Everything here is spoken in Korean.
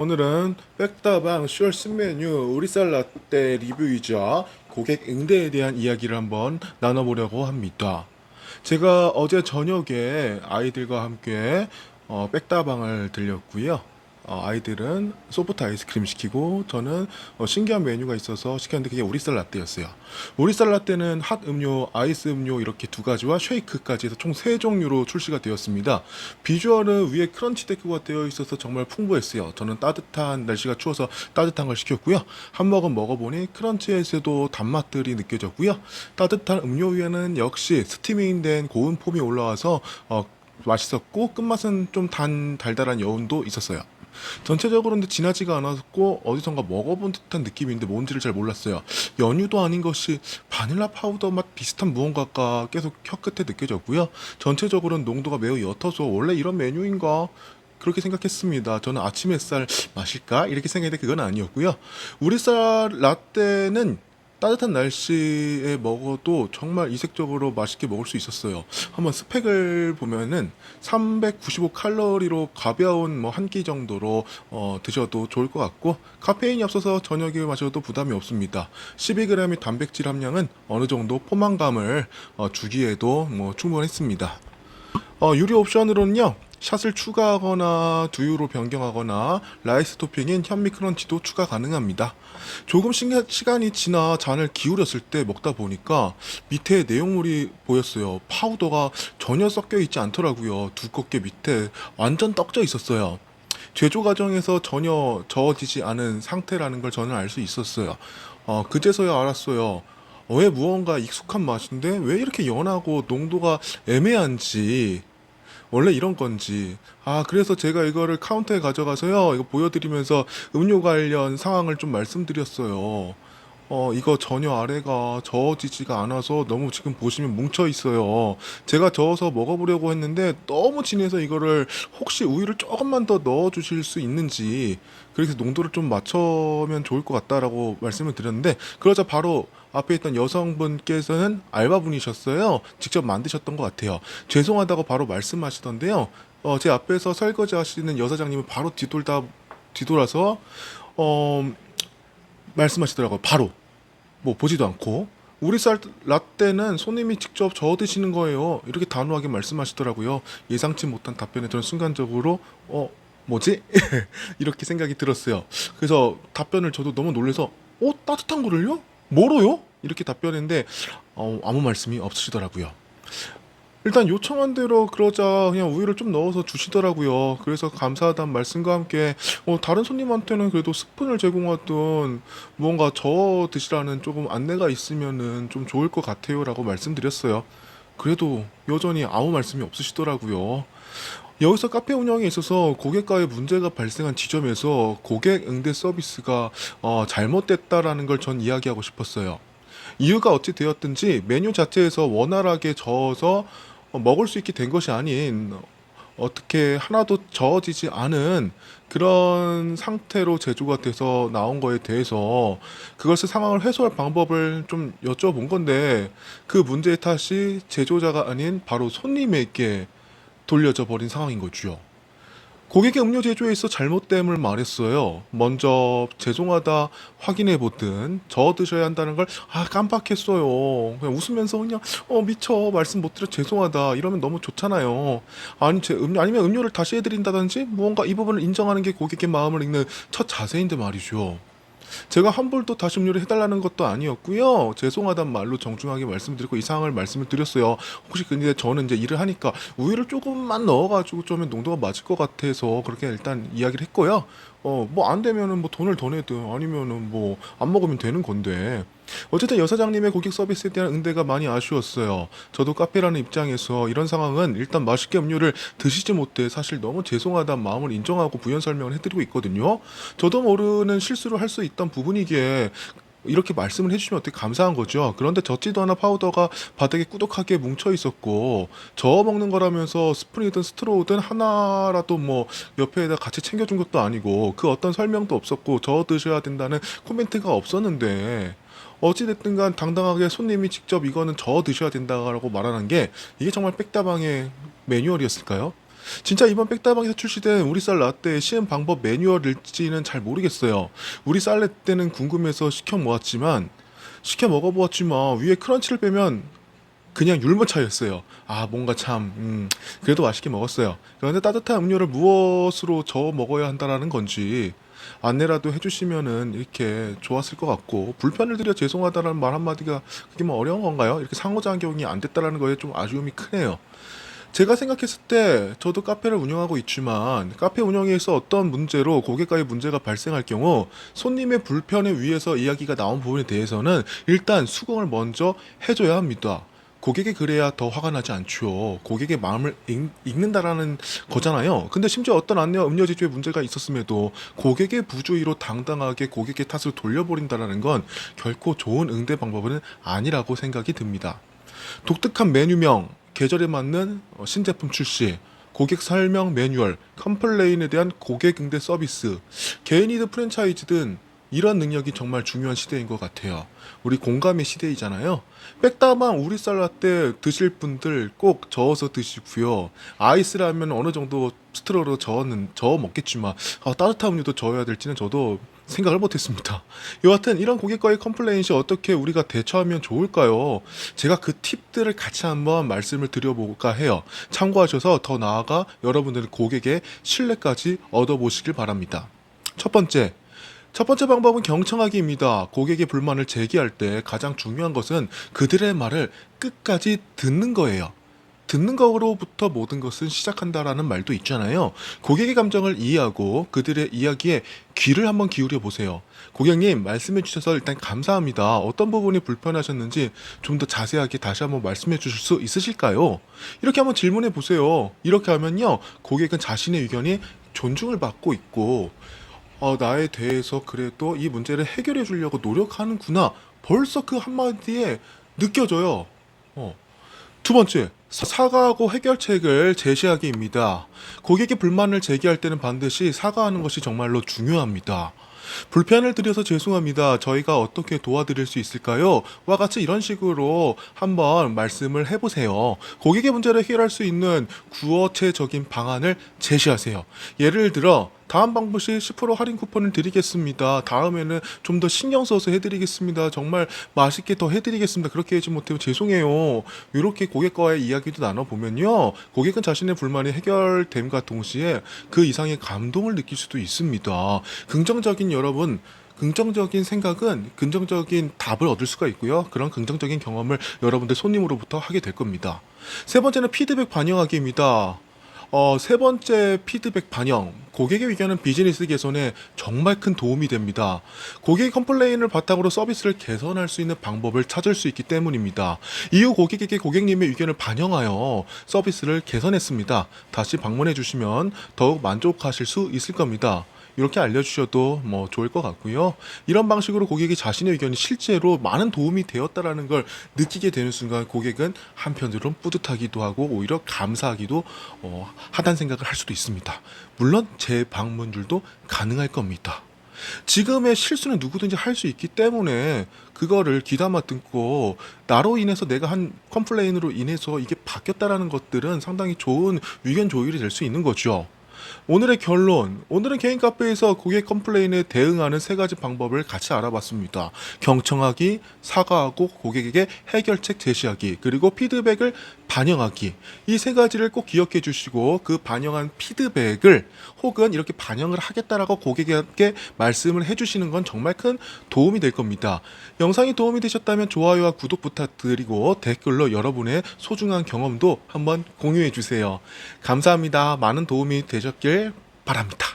오늘은 백다방 슈얼 신메뉴 우리쌀 라떼 리뷰이자 고객 응대에 대한 이야기를 한번 나눠보려고 합니다. 제가 어제 저녁에 아이들과 함께 백다방을 들렸고요. 아이들은 소프트 아이스크림 시키고 저는 신기한 메뉴가 있어서 시켰는데 그게 우리쌀 라떼였어요. 우리쌀 라떼는 핫 음료, 아이스 음료 이렇게 두 가지와 쉐이크까지 해서 총 세 종류로 출시가 되었습니다. 비주얼은 위에 크런치 데크가 되어 있어서 정말 풍부했어요. 저는 따뜻한 날씨가 추워서 따뜻한 걸 시켰고요. 한 모금 먹어보니 크런치에서도 단맛들이 느껴졌고요. 따뜻한 음료 위에는 역시 스티밍된 고운 폼이 올라와서 맛있었고 끝맛은 좀 달달한 여운도 있었어요. 전체적으로 근데 진하지가 않았고 어디선가 먹어본 듯한 느낌인데 뭔지를 잘 몰랐어요. 연유도 아닌 것이 바닐라 파우더 맛 비슷한 무언가가 계속 혀끝에 느껴졌고요. 전체적으로는 농도가 매우 옅어서 원래 이런 메뉴인가 그렇게 생각했습니다. 저는 아침 햇살 마실까 이렇게 생각했는데 그건 아니었고요. 우리쌀 라떼는 따뜻한 날씨에 먹어도 정말 이색적으로 맛있게 먹을 수 있었어요. 한번 스펙을 보면은 395칼로리로 가벼운 뭐 한 끼 정도로 드셔도 좋을 것 같고 카페인이 없어서 저녁에 마셔도 부담이 없습니다. 12g의 단백질 함량은 어느 정도 포만감을 주기에도 뭐 충분했습니다. 유료 옵션으로는요. 샷을 추가하거나 두유로 변경하거나 라이스 토핑인 현미 크런치도 추가 가능합니다. 조금 시간이 지나 잔을 기울였을 때 먹다 보니까 밑에 내용물이 보였어요. 파우더가 전혀 섞여 있지 않더라고요. 두껍게 밑에 완전 떡져 있었어요. 제조 과정에서 전혀 저어지지 않은 상태라는 걸 저는 알 수 있었어요. 그제서야 알았어요. 왜 무언가 익숙한 맛인데 왜 이렇게 연하고 농도가 애매한지 원래 이런 건지. 그래서 제가 이거를 카운터에 가져가서요. 이거 보여드리면서 음료 관련 상황을 좀 말씀드렸어요. 이거 전혀 아래가 저어지지가 않아서 너무 지금 보시면 뭉쳐 있어요. 제가 저어서 먹어보려고 했는데 너무 진해서 이거를 혹시 우유를 조금만 더 넣어 주실 수 있는지 그래서 농도를 좀 맞춰면 좋을 것 같다라고 말씀을 드렸는데 그러자 바로 앞에 있던 여성분께서는 알바분이셨어요. 직접 만드셨던 것 같아요. 죄송하다고 바로 말씀하시던데요. 제 앞에서 설거지 하시는 여사장님은 바로 뒤돌아서 어, 말씀하시더라고요. 바로. 뭐 보지도 않고 우리 쌀 라떼는 손님이 직접 저어 드시는 거예요. 이렇게 단호하게 말씀하시더라고요. 예상치 못한 답변에 저는 순간적으로 뭐지? 이렇게 생각이 들었어요. 그래서 답변을 저도 너무 놀래서 따뜻한 거를요? 뭐로요? 이렇게 답변했는데 아무 말씀이 없으시더라고요. 일단 요청한 대로 그러자 그냥 우유를 좀 넣어서 주시더라고요. 그래서 감사하다는 말씀과 함께 다른 손님한테는 그래도 스푼을 제공하든 무언가 저어 드시라는 조금 안내가 있으면은 좀 좋을 것 같아요라고 말씀드렸어요. 그래도 여전히 아무 말씀이 없으시더라고요. 여기서 카페 운영에 있어서 고객과의 문제가 발생한 지점에서 고객 응대 서비스가 잘못됐다라는 걸 전 이야기하고 싶었어요. 이유가 어찌 되었든지 메뉴 자체에서 원활하게 저어서 먹을 수 있게 된 것이 아닌 어떻게 하나도 저어지지 않은 그런 상태로 제조가 돼서 나온 거에 대해서 그것을 상황을 해소할 방법을 좀 여쭤본 건데 그 문제의 탓이 제조자가 아닌 바로 손님에게 돌려져 버린 상황인 거죠. 고객의 음료 제조에 있어 잘못됨을 말했어요. 먼저 죄송하다 확인해 보든 저어 드셔야 한다는 걸 깜빡했어요. 그냥 웃으면서 그냥 미쳐 말씀 못 드려 죄송하다 이러면 너무 좋잖아요. 아니 제 음료 아니면 음료를 다시 해드린다든지 무언가 이 부분을 인정하는 게 고객의 마음을 읽는 첫 자세인데 말이죠. 제가 환불도 다시 음료를 해달라는 것도 아니었고요. 죄송하단 말로 정중하게 말씀드리고 이 상황을 말씀을 드렸어요. 혹시 근데 저는 이제 일을 하니까 우유를 조금만 넣어가지고 좀 농도가 맞을 것 같아서 그렇게 일단 이야기를 했고요. 뭐 안 되면은 뭐 돈을 더 내든 아니면은 뭐 안 먹으면 되는 건데. 어쨌든 여사장님의 고객 서비스에 대한 응대가 많이 아쉬웠어요. 저도 카페라는 입장에서 이런 상황은 일단 맛있게 음료를 드시지 못해 사실 너무 죄송하다는 마음을 인정하고 부연 설명을 해드리고 있거든요. 저도 모르는 실수를 할 수 있던 부분이기에 이렇게 말씀을 해주시면 어떻게 감사한 거죠. 그런데 젖지도 않아 파우더가 바닥에 꾸덕하게 뭉쳐 있었고 저어 먹는 거라면서 스푼이든 스트로우든 하나라도 뭐 옆에다 같이 챙겨준 것도 아니고 그 어떤 설명도 없었고 저어 드셔야 된다는 코멘트가 없었는데 어찌됐든 간 당당하게 손님이 직접 이거는 저어 드셔야 된다고 말하는 게 이게 정말 백다방의 매뉴얼이었을까요? 진짜 이번 백다방에서 출시된 우리 쌀 라떼의 시음 방법 매뉴얼일지는 잘 모르겠어요. 우리 쌀 라떼는 궁금해서 시켜 먹었지만 위에 크런치를 빼면 그냥 율무 차였어요. 아, 뭔가 참, 그래도 맛있게 먹었어요. 그런데 따뜻한 음료를 무엇으로 저어 먹어야 한다라는 건지 안내라도 해주시면은 이렇게 좋았을 것 같고, 불편을 드려 죄송하다라는 말 한마디가 그게 뭐 어려운 건가요? 이렇게 상호작용이 안 됐다라는 거에 좀 아쉬움이 크네요. 제가 생각했을 때 저도 카페를 운영하고 있지만 카페 운영에서 어떤 문제로 고객과의 문제가 발생할 경우 손님의 불편에 위해서 이야기가 나온 부분에 대해서는 일단 수긍을 먼저 해줘야 합니다. 고객이 그래야 더 화가 나지 않죠. 고객의 마음을 읽는다라는 거잖아요. 근데 심지어 어떤 안내와 음료 제조에 문제가 있었음에도 고객의 부주의로 당당하게 고객의 탓을 돌려버린다라는 건 결코 좋은 응대 방법은 아니라고 생각이 듭니다. 독특한 메뉴명, 계절에 맞는 신제품 출시, 고객 설명 매뉴얼, 컴플레인에 대한 고객 응대 서비스, 개인이든 프랜차이즈든 이런 능력이 정말 중요한 시대인 것 같아요. 우리 공감의 시대이잖아요. 백다방 우리 쌀 라떼 드실 분들 꼭 저어서 드시고요. 아이스라면 어느 정도 스트로로 저어 먹겠지만 따뜻한 음료도 저어야 될지는 저도 생각을 못했습니다. 여하튼 이런 고객과의 컴플레인 시 어떻게 우리가 대처하면 좋을까요? 제가 그 팁들을 같이 한번 말씀을 드려볼까 해요. 참고하셔서 더 나아가 여러분들은 고객의 신뢰까지 얻어보시길 바랍니다. 첫 번째 방법은 경청하기입니다. 고객의 불만을 제기할 때 가장 중요한 것은 그들의 말을 끝까지 듣는 거예요. 듣는 거로부터 모든 것은 시작한다라는 말도 있잖아요. 고객의 감정을 이해하고 그들의 이야기에 귀를 한번 기울여 보세요. 고객님, 말씀해 주셔서 일단 감사합니다. 어떤 부분이 불편하셨는지 좀 더 자세하게 다시 한번 말씀해 주실 수 있으실까요? 이렇게 한번 질문해 보세요. 이렇게 하면요, 고객은 자신의 의견이 존중을 받고 있고 나에 대해서 그래도 이 문제를 해결해 주려고 노력하는구나. 벌써 그 한마디에 느껴져요. 어. 두 번째, 사과하고 해결책을 제시하기입니다. 고객의 불만을 제기할 때는 반드시 사과하는 것이 정말로 중요합니다. 불편을 드려서 죄송합니다. 저희가 어떻게 도와드릴 수 있을까요? 와 같이 이런 식으로 한번 말씀을 해보세요. 고객의 문제를 해결할 수 있는 구어체적인 방안을 제시하세요. 예를 들어 다음 방문 시 10% 할인 쿠폰을 드리겠습니다. 다음에는 좀 더 신경 써서 해드리겠습니다. 정말 맛있게 더 해드리겠습니다. 그렇게 하지 못하면 죄송해요. 이렇게 고객과의 이야기도 나눠보면요, 고객은 자신의 불만이 해결됨과 동시에 그 이상의 감동을 느낄 수도 있습니다. 긍정적인 생각은 긍정적인 답을 얻을 수가 있고요. 그런 긍정적인 경험을 여러분들 손님으로부터 하게 될 겁니다. 세 번째는 피드백 반영하기입니다. 세 번째 피드백 반영. 고객의 의견은 비즈니스 개선에 정말 큰 도움이 됩니다. 고객의 컴플레인을 바탕으로 서비스를 개선할 수 있는 방법을 찾을 수 있기 때문입니다. 이후 고객에게 고객님의 의견을 반영하여 서비스를 개선했습니다. 다시 방문해 주시면 더욱 만족하실 수 있을 겁니다. 이렇게 알려주셔도 뭐 좋을 것 같고요. 이런 방식으로 고객이 자신의 의견이 실제로 많은 도움이 되었다라는 걸 느끼게 되는 순간 고객은 한편으로는 뿌듯하기도 하고 오히려 감사하기도 하다는 생각을 할 수도 있습니다. 물론 재방문율도 가능할 겁니다. 지금의 실수는 누구든지 할 수 있기 때문에 그거를 귀담아 듣고 나로 인해서 내가 한 컴플레인으로 인해서 이게 바뀌었다라는 것들은 상당히 좋은 의견 조율이 될 수 있는 거죠. 오늘의 결론. 오늘은 개인 카페에서 고객 컴플레인에 대응하는 세 가지 방법을 같이 알아봤습니다. 경청하기, 사과하고 고객에게 해결책 제시하기, 그리고 피드백을 반영하기. 이 세 가지를 꼭 기억해 주시고 그 반영한 피드백을 혹은 이렇게 반영을 하겠다라고 고객에게 말씀을 해 주시는 건 정말 큰 도움이 될 겁니다. 영상이 도움이 되셨다면 좋아요와 구독 부탁드리고 댓글로 여러분의 소중한 경험도 한번 공유해 주세요. 감사합니다. 많은 도움이 되셨길 바랍니다.